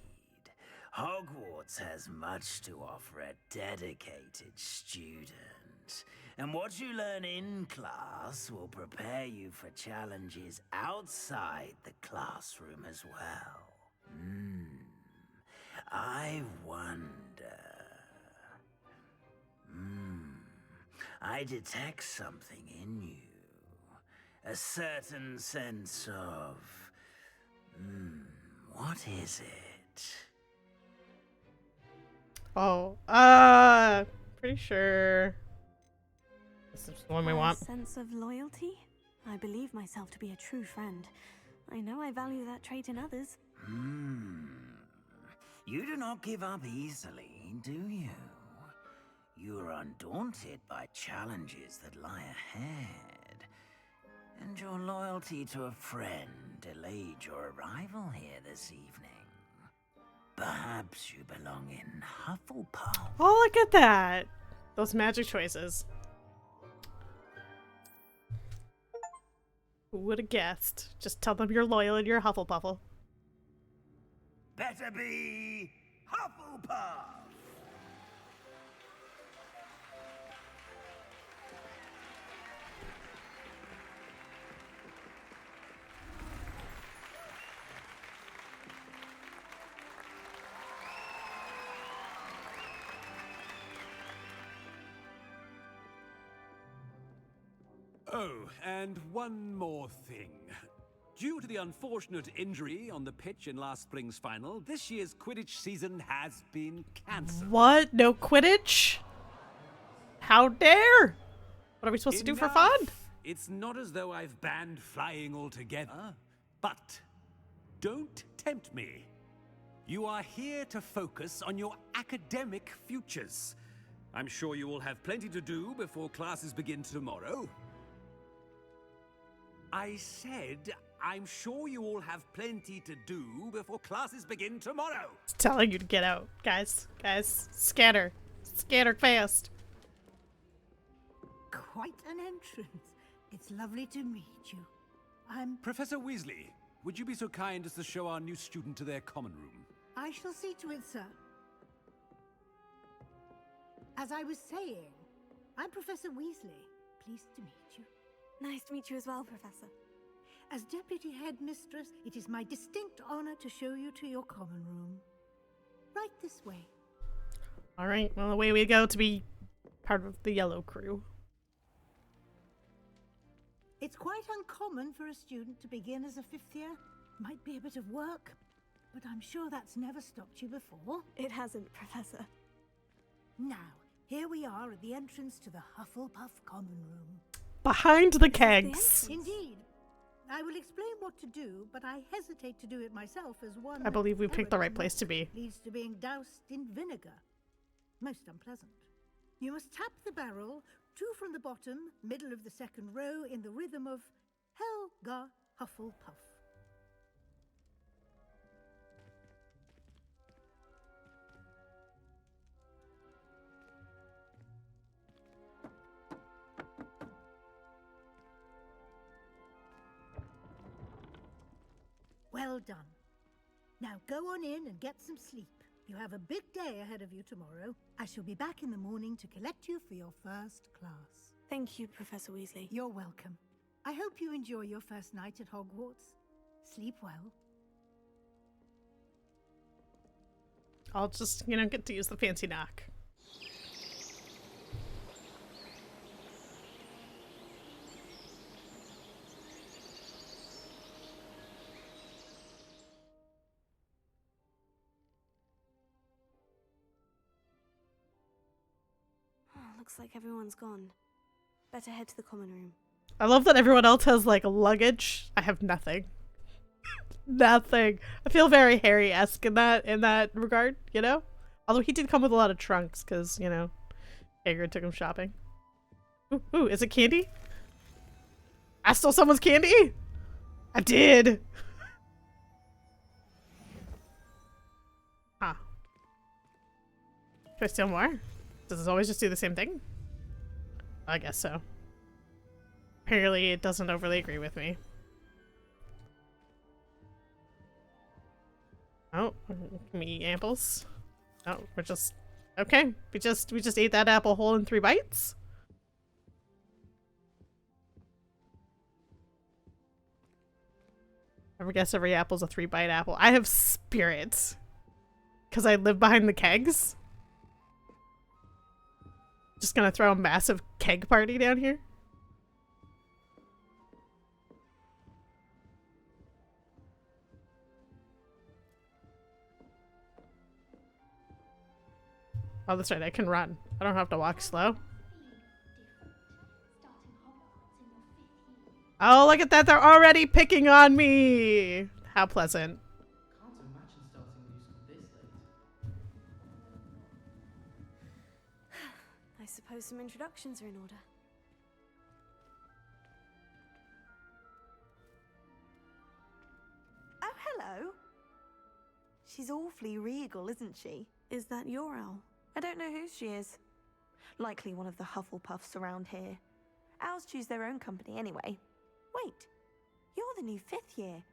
Hogwarts has much to offer a dedicated student. And what you learn in class will prepare you for challenges outside the classroom as well. I wonder... I detect something in you. A certain sense of... what is it? Oh, pretty sure this is the one we want. A sense of loyalty? I believe myself to be a true friend. I know I value that trait in others. You do not give up easily, do you? You are undaunted by challenges that lie ahead. And your loyalty to a friend delayed your arrival here this evening. Perhaps you belong in Hufflepuff. Oh, look at that. Those magic choices. Who would have guessed? Just tell them you're loyal and you're Hufflepuffle. Better be Hufflepuff! Oh, and one more thing. Due to the unfortunate injury on the pitch in last spring's final, this year's Quidditch season has been cancelled. What? No Quidditch? How dare? What are we supposed to do for fun? It's not as though I've banned flying altogether, but don't tempt me. You are here to focus on your academic futures. I'm sure you will have plenty to do before classes begin tomorrow. I said, I'm sure you all have plenty to do before classes begin tomorrow. It's telling you to get out. Guys, scatter. Scatter fast. Quite an entrance. It's lovely to meet you. I'm... Professor Weasley, would you be so kind as to show our new student to their common room? I shall see to it, sir. As I was saying, I'm Professor Weasley. Pleased to meet you. Nice to meet you as well, Professor. As Deputy Headmistress, it is my distinct honor to show you to your common room. Right this way. Alright, well, away we go to be part of the yellow crew. It's quite uncommon for a student to begin as a fifth year. Might be a bit of work, but I'm sure that's never stopped you before. It hasn't, Professor. Now, here we are at the entrance to the Hufflepuff common room. Behind the kegs. Indeed. I will explain what to do, but I hesitate to do it myself as one... I believe we picked the right place to be. ...leads to being doused in vinegar. Most unpleasant. You must tap the barrel, 2 from the bottom, middle of the second row, in the rhythm of Helga Hufflepuff. Well done. Now go on in and get some sleep. You have a big day ahead of you tomorrow. I shall be back in the morning to collect you for your first class. Thank you, Professor Weasley. You're welcome. I hope you enjoy your first night at Hogwarts. Sleep well. I'll just, get to use the fancy knock. Looks like everyone's gone. Better head to the common room. I love that everyone else has, luggage. I have nothing. Nothing. I feel very Harry-esque in that regard, Although he did come with a lot of trunks, because, Hagrid took him shopping. Ooh, is it candy? I stole someone's candy? I did! Huh. Should I steal more? Does it always just do the same thing? I guess so. Apparently it doesn't overly agree with me. Oh, can we eat apples? Oh, we're just... Okay, we just ate that apple whole in 3 bites? I guess every apple's a 3-bite apple. I have spirits. Because I live behind the kegs. Just gonna throw a massive keg party down here? Oh, that's right, I can run. I don't have to walk slow. Oh, look at that, they're already picking on me! How pleasant. Can't imagine starting new school this late. I suppose some introductions are in order. Oh, hello. She's awfully regal, isn't she? Is that your owl? I don't know who she is. Likely one of the Hufflepuffs around here. Owls choose their own company anyway. Wait, you're the new 5th year.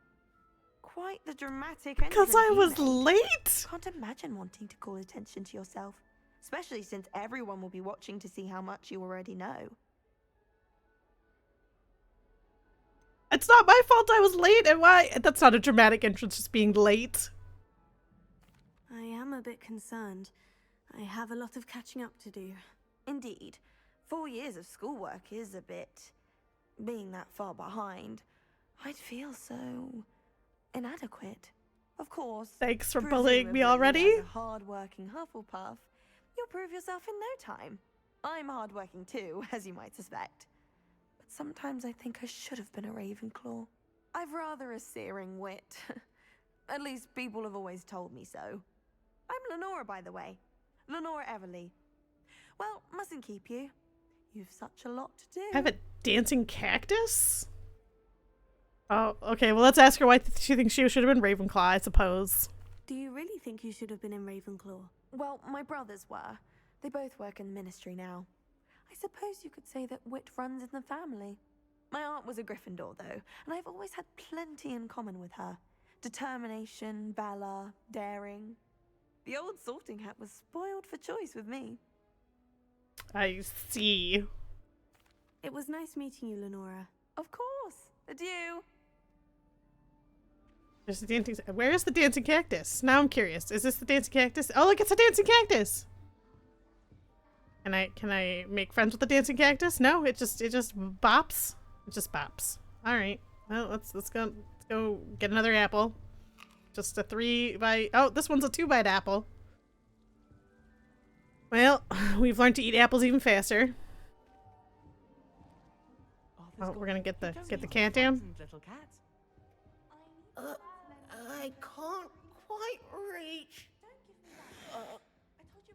Quite the dramatic Because entrance I you was made. late! Can't imagine wanting to call attention to yourself. Especially since everyone will be watching to see how much you already know. It's not my fault I was late, and why? That's not a dramatic entrance, just being late. I am a bit concerned. I have a lot of catching up to do. Indeed. 4 years of schoolwork is a bit... being that far behind. I'd feel so... inadequate. Of course. Thanks for bullying me presumably already. As a hard-working Hufflepuff, you'll prove yourself in no time. I'm hard-working too, as you might suspect. But sometimes I think I should have been a Ravenclaw. I've rather a searing wit. At least people have always told me so. I'm Lenora, by the way. Lenora Everly. Well, mustn't keep you. You've such a lot to do. I have a dancing cactus? Oh, okay, well let's ask her why she thinks she should have been Ravenclaw, I suppose. Do you really think you should have been in Ravenclaw? Well, my brothers were. They both work in the ministry now. I suppose you could say that wit runs in the family. My aunt was a Gryffindor, though, and I've always had plenty in common with her. Determination, valor, daring. The old sorting hat was spoiled for choice with me. I see. It was nice meeting you, Lenora. Of course. Adieu. There's the dancing. Where is the dancing cactus? Now I'm curious. Is this the dancing cactus? Oh, look, it's a dancing cactus. Can I make friends with the dancing cactus? No, it just bops. It just bops. All right. Well, let's go get another apple. Just a 3-bite. Oh, this one's a 2-bite apple. Well, we've learned to eat apples even faster. Oh, we're gonna get the cat down. I can't quite reach.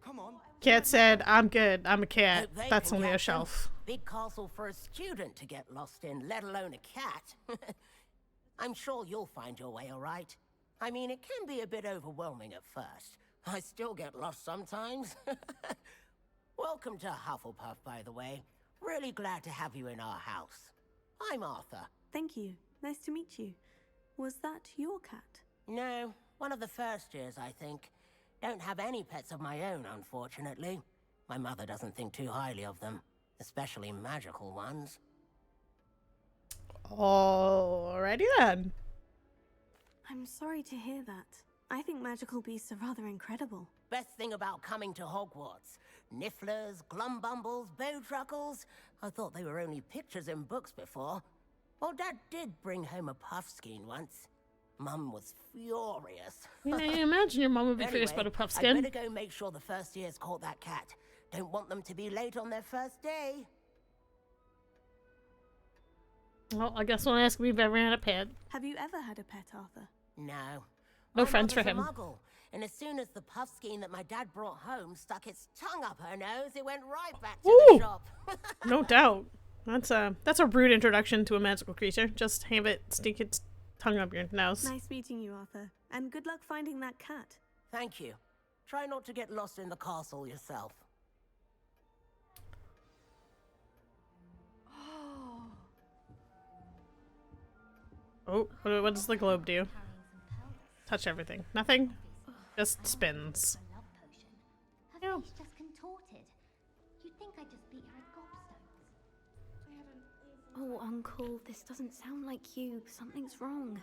Come on. Cat said, "I'm good. I'm a cat. They That's can only a catch them. shelf." Big castle for a student to get lost in, let alone a cat. I'm sure you'll find your way all right. I mean, it can be a bit overwhelming at first. I still get lost sometimes. Welcome to Hufflepuff, by the way. Really glad to have you in our house. I'm Arthur. Thank you. Nice to meet you. Was that your cat? No, one of the first years, I think. Don't have any pets of my own, unfortunately. My mother doesn't think too highly of them, especially magical ones. Alrighty then. I'm sorry to hear that. I think magical beasts are rather incredible. Best thing about coming to Hogwarts. Nifflers, glumbumbles, bowtruckles. I thought they were only pictures in books before. Well, Dad did bring home a puffskein once. Mum was furious. I imagine your mom would be furious about a puff skin. I better go make sure the first years caught that cat. Don't want them to be late on their first day. Well, I guess we'll ask me if I've ever had a pet. Have you ever had a pet, Arthur? No. No My friends for mother's a him. Muggle, and as soon as the puffskein that my dad brought home stuck its tongue up her nose, it went right back to Ooh. the shop. No doubt. That's a rude introduction to a magical creature. Just have it stick its tongue up your nose. Nice meeting you, Arthur. And good luck finding that cat. Thank you. Try not to get lost in the castle yourself. Oh, what does the globe do? Touch everything. Nothing? Just spins. Her face just contorted. You'd think I just beat her at gobstones. Oh, Uncle, this doesn't sound like you. Something's wrong.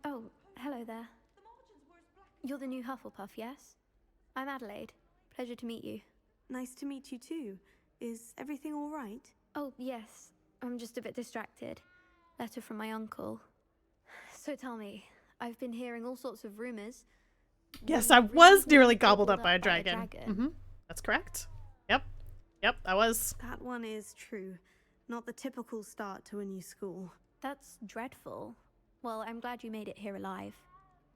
Oh, hello there. You're the new Hufflepuff, yes? I'm Adelaide. Pleasure to meet you. Nice to meet you too. Is everything all right? Oh, yes. I'm just a bit distracted. Letter from my uncle. So tell me, I've been hearing all sorts of rumors. Yes, I was nearly gobbled up by a dragon. That's correct. Yep, I was. That one is true. Not the typical start to a new school. That's dreadful. Well, I'm glad you made it here alive.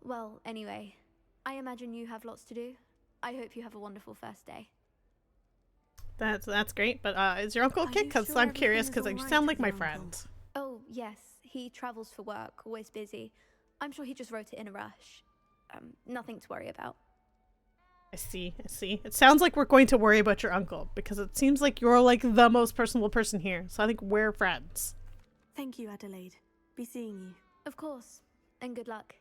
Well, anyway, I imagine you have lots to do. I hope you have a wonderful first day. That's great, but is your uncle okay? Because I'm curious, because you sound like my friend. Oh, yes. He travels for work, always busy. I'm sure he just wrote it in a rush. Nothing to worry about. I see. It sounds like we're going to worry about your uncle, because it seems like you're like the most personable person here, so I think we're friends. Thank you, Adelaide. Be seeing you. Of course. And good luck.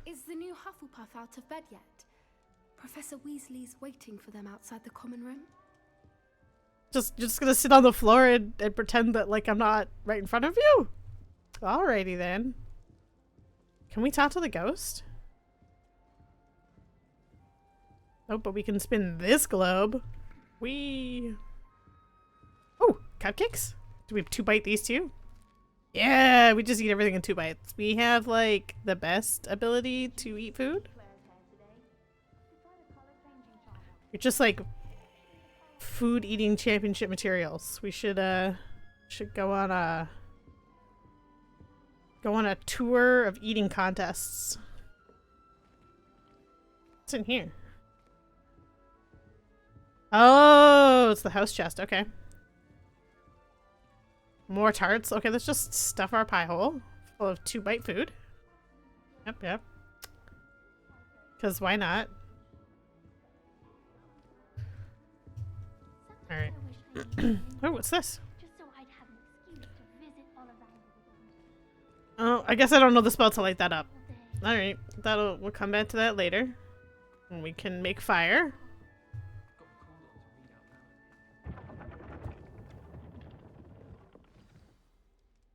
Is the new Hufflepuff out of bed yet? Professor Weasley's waiting for them outside the common room. Just gonna sit on the floor and pretend that like I'm not right in front of you? Alrighty then. Can we talk to the ghost? Oh, but we can spin this globe. Oh, cupcakes? Do we 2-bite these too? Yeah, we just eat everything in 2 bites. We have like the best ability to eat food. You're just like food eating championship materials. We should go on a tour of eating contests. What's in here? Oh, it's the house chest. Okay. More tarts. Okay, let's just stuff our pie hole full of 2-bite food. Yep. Because why not? Alright. Oh, what's this? Oh, I guess I don't know the spell to light that up. Alright, we'll come back to that later. And we can make fire.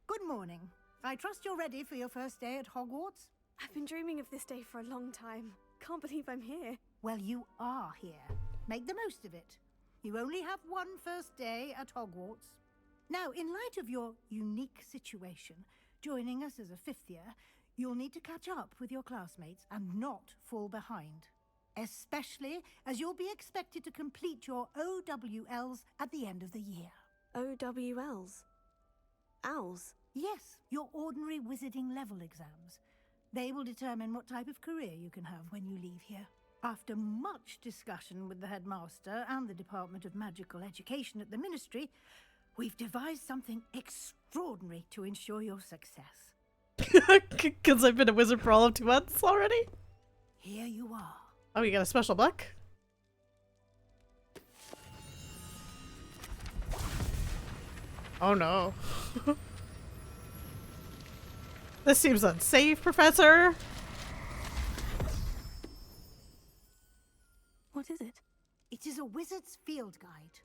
Good morning. I trust you're ready for your first day at Hogwarts? I've been dreaming of this day for a long time. Can't believe I'm here. Well, you are here. Make the most of it. You only have one first day at Hogwarts. Now, in light of your unique situation, joining us as a 5th year, you'll need to catch up with your classmates and not fall behind. Especially as you'll be expected to complete your OWLs at the end of the year. OWLs? Owls? Yes, your ordinary wizarding level exams. They will determine what type of career you can have when you leave here. After much discussion with the headmaster and the Department of Magical Education at the Ministry, we've devised something extraordinary to ensure your success. Because I've been a wizard for all of 2 months already? Here you are. Oh, you got a special book? Oh no. This seems unsafe, Professor. What is it? It is a wizard's field guide.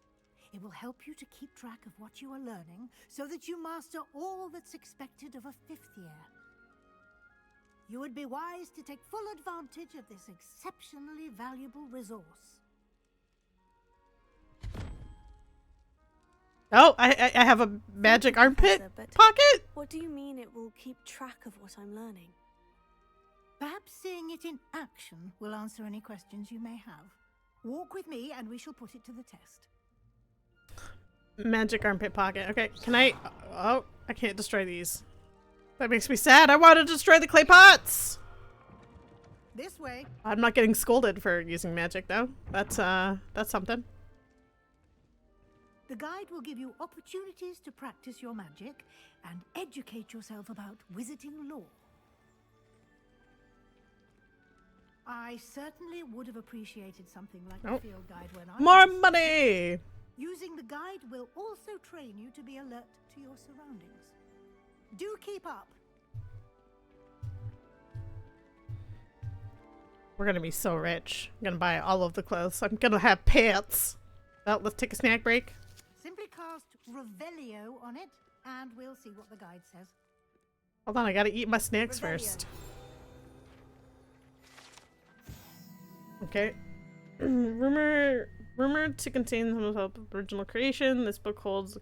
It will help you to keep track of what you are learning so that you master all that's expected of a 5th year. You would be wise to take full advantage of this exceptionally valuable resource. Oh, I have a magic armpit pocket? What do you mean it will keep track of what I'm learning? Perhaps seeing it in action will answer any questions you may have. Walk with me and we shall put it to the test. Magic armpit pocket. Okay, can I... Oh, I can't destroy these. That makes me sad. I want to destroy the clay pots! This way. I'm not getting scolded for using magic, though. That's something. The guide will give you opportunities to practice your magic and educate yourself about wizarding lore. I certainly would have appreciated something like a field guide when I More money! Using the guide will also train you to be alert to your surroundings. Do keep up. We're gonna be so rich. I'm gonna buy all of the clothes. I'm gonna have pants. Well, let's take a snack break. Simply cast Revelio on it, and we'll see what the guide says. Hold on, I gotta eat my snacks first. Okay. Rumored to contain some of the original creation, this book holds a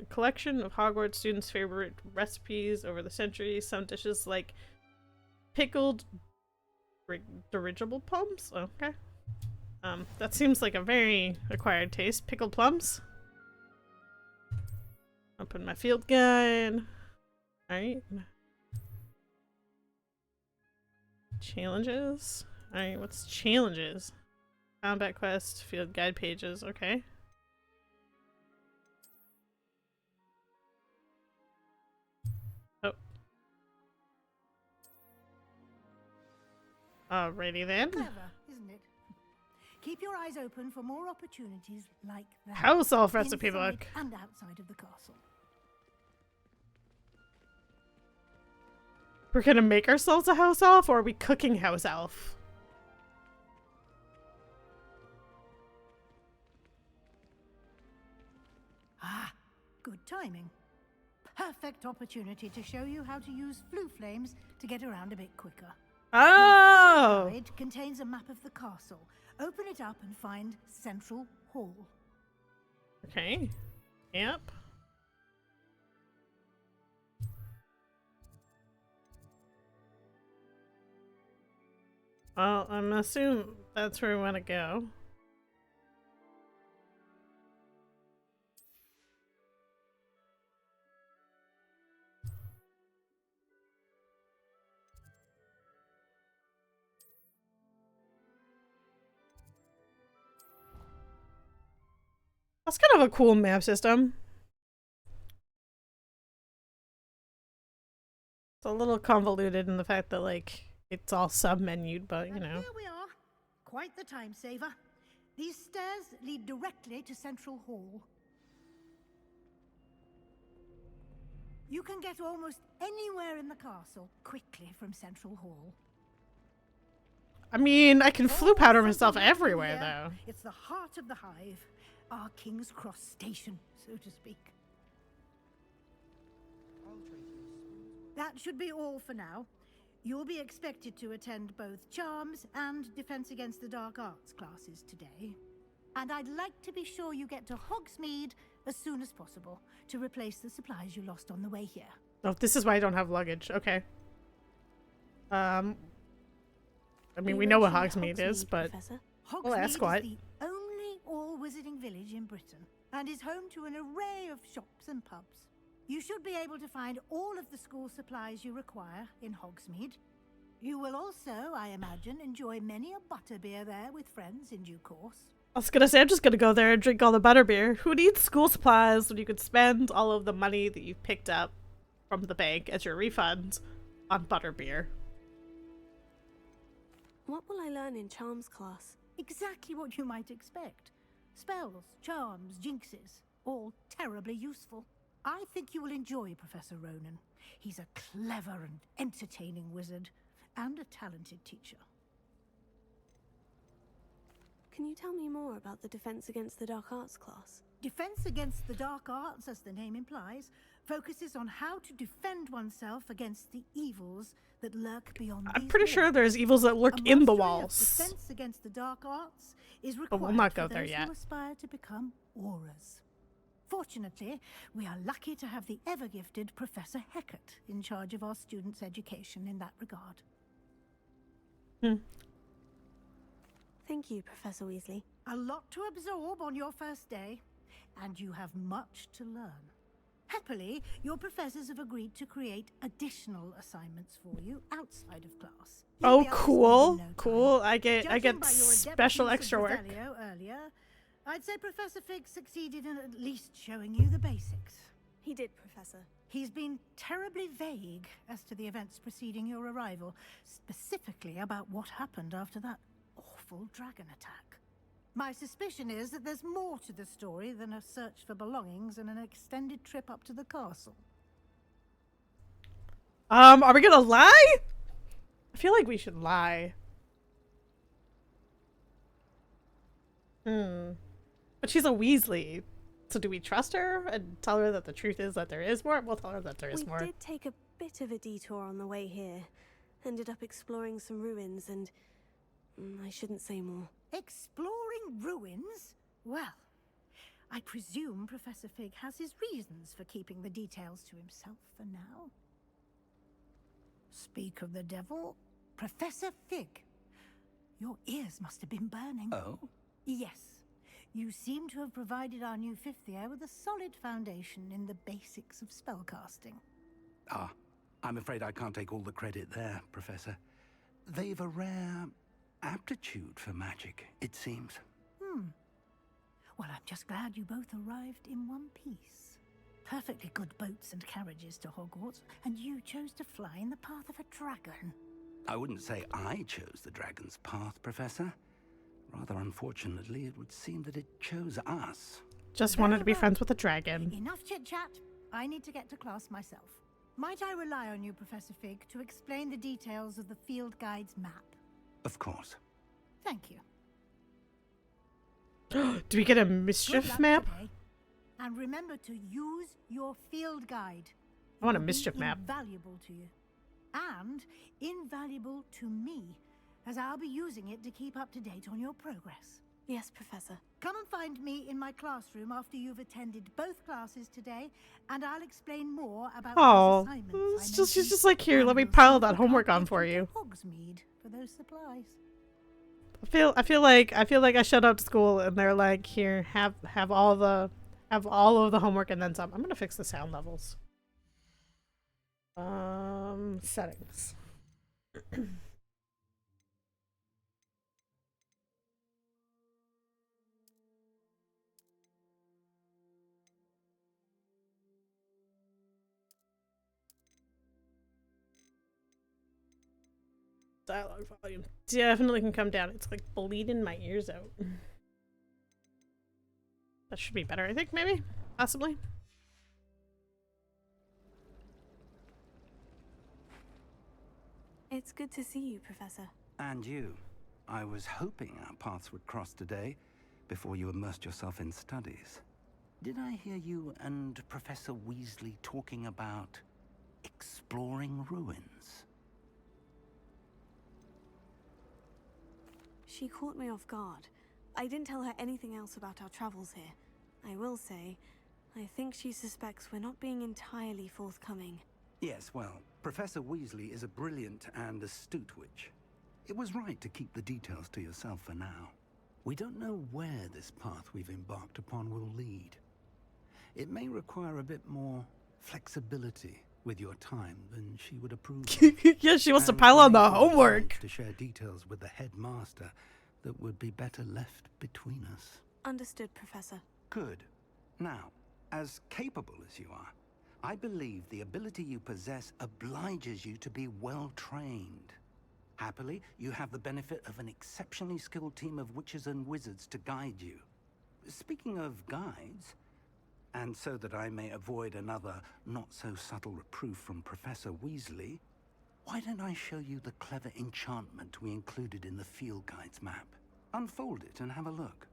collection of Hogwarts students' favorite recipes over the centuries. Some dishes like pickled dirigible plums. Okay. That seems like a very acquired taste. Pickled plums. Open my field guide. Alright. Challenges. Alright, what's challenges? Combat quest, field guide pages, okay. Oh. Alrighty then. Clever, isn't it? Keep your eyes open for more opportunities like that. House elf recipe inside book. And outside of the castle. We're gonna make ourselves a house elf, or are we cooking house elf? Ah, good timing. Perfect opportunity to show you how to use flue flames to get around a bit quicker. Oh! The guide contains a map of the castle. Open it up and find Central Hall. Okay. Yep. Well, I'm assuming that's where we want to go. That's kind of a cool map system. It's a little convoluted in the fact that, like, it's all sub-menued, but, you know. Here we are. Quite the time saver. These stairs lead directly to Central Hall. You can get almost anywhere in the castle quickly from Central Hall. I mean, I can flue powder myself everywhere, though. It's the heart of the hive. Our King's Cross station, so to speak. That should be all for now. You'll be expected to attend both Charms and Defense Against the Dark Arts classes today. And I'd like to be sure you get to Hogsmeade as soon as possible to replace the supplies you lost on the way here. Oh, this is why I don't have luggage. Okay. I mean, we know what Hogsmeade is, but we'll ask what. Hogsmeade is the only all-wizarding village in Britain and is home to an array of shops and pubs. You should be able to find all of the school supplies you require in Hogsmeade. You will also, I imagine, enjoy many a butterbeer there with friends in due course. I was gonna say, I'm just gonna go there and drink all the butterbeer. Who needs school supplies when you could spend all of the money that you've picked up from the bank as your refund on butterbeer? What will I learn in Charms class? Exactly what you might expect. Spells, charms, jinxes, all terribly useful. I think you will enjoy Professor Ronan. He's a clever and entertaining wizard, and a talented teacher. Can you tell me more about the Defense Against the Dark Arts class? Defense Against the Dark Arts, as the name implies, focuses on how to defend oneself against the evils that lurk beyond I'm these pretty walls. sure there's evils that lurk in the walls. Defense Against the Dark Arts is required But we'll not go for there those yet. who aspire to become auras. Fortunately, we are lucky to have the ever-gifted Professor Hecat in charge of our students' education in that regard. Thank you, Professor Weasley. A lot to absorb on your first day, and you have much to learn. Happily, your professors have agreed to create additional assignments for you outside of class. You'll Oh, be up to speed cool. in no time. Cool. I get Judging by your special adept use of extra work. Revelio earlier, I'd say Professor Fig succeeded in at least showing you the basics. He did, Professor. He's been terribly vague as to the events preceding your arrival, specifically about what happened after that awful dragon attack. My suspicion is that there's more to the story than a search for belongings and an extended trip up to the castle. Are we gonna lie? I feel like we should lie. But she's a Weasley. So do we trust her and tell her that the truth is that there is more? We'll tell her that there is more. We did take a bit of a detour on the way here. Ended up exploring some ruins and I shouldn't say more. Exploring ruins? Well, I presume Professor Fig has his reasons for keeping the details to himself for now. Speak of the devil, Professor Fig. Your ears must have been burning. Oh? Yes. You seem to have provided our new fifth year with a solid foundation in the basics of spellcasting. Ah, I'm afraid I can't take all the credit there, Professor. They've a rare aptitude for magic, it seems. Well, I'm just glad you both arrived in one piece. Perfectly good boats and carriages to Hogwarts, and you chose to fly in the path of a dragon. I wouldn't say I chose the dragon's path, Professor. Rather unfortunately, it would seem that it chose us. Just wanted to be friends with a dragon. Enough chit-chat. I need to get to class myself. Might I rely on you, Professor Fig, to explain the details of the field guide's map? Of course. Thank you. Do we get a mischief map? Today. And remember to use your field guide. I want a mischief map. Invaluable to you. And invaluable to me, as I'll be using it to keep up to date on your progress. Yes, Professor. Come and find me in my classroom after you've attended both classes today, and I'll explain more about those assignments. She's just like, here, let me pile that homework on for you. Hogsmeade for those supplies. I feel like I showed up to school and they're like, here, have all of the homework and then some. I'm gonna fix the sound levels. Settings. Dialogue volume definitely can come down. It's like bleeding my ears out. That should be better, I think, maybe? Possibly? It's good to see you, Professor. And you. I was hoping our paths would cross today, before you immersed yourself in studies. Did I hear you and Professor Weasley talking about exploring ruins? She caught me off guard. I didn't tell her anything else about our travels here. I will say, I think she suspects we're not being entirely forthcoming. Yes, well, Professor Weasley is a brilliant and astute witch. It was right to keep the details to yourself for now. We don't know where this path we've embarked upon will lead. It may require a bit more flexibility with your time than she would approve of. Yeah, she wants to pile on the homework. To share details with the headmaster that would be better left between us. Understood, Professor. Good. Now, as capable as you are, I believe the ability you possess obliges you to be well trained. Happily, you have the benefit of an exceptionally skilled team of witches and wizards to guide you. Speaking of guides, and so that I may avoid another not-so-subtle reproof from Professor Weasley, why don't I show you the clever enchantment we included in the field guide's map? Unfold it and have a look.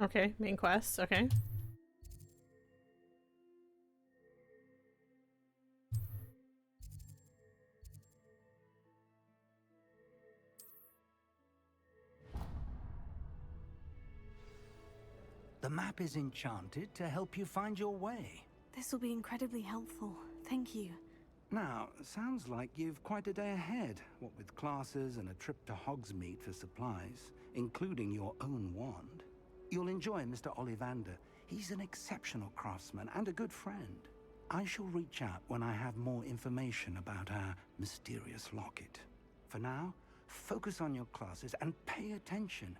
Okay, main quest, okay. The map is enchanted to help you find your way. This will be incredibly helpful. Thank you. Now, sounds like you've quite a day ahead, what with classes and a trip to Hogsmeade for supplies, including your own wand. You'll enjoy Mr. Ollivander. He's an exceptional craftsman and a good friend. I shall reach out when I have more information about our mysterious locket. For now, focus on your classes and pay attention.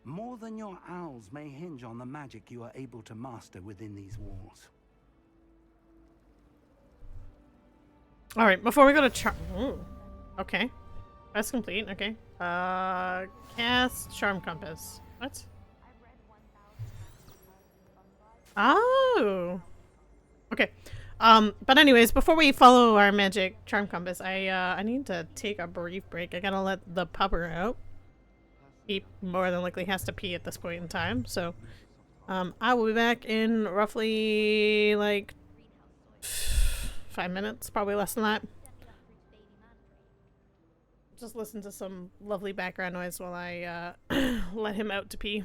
More than your owls may hinge on the magic you are able to master within these walls. Alright, before we go to okay. Quest complete, okay. Cast Charm Compass. What? Oh! Okay. But anyways, before we follow our magic Charm Compass, I need to take a brief break. I gotta let the pupper out. He more than likely has to pee at this point in time, so I will be back in roughly like 5 minutes, probably less than that. Just listen to some lovely background noise while I let him out to pee.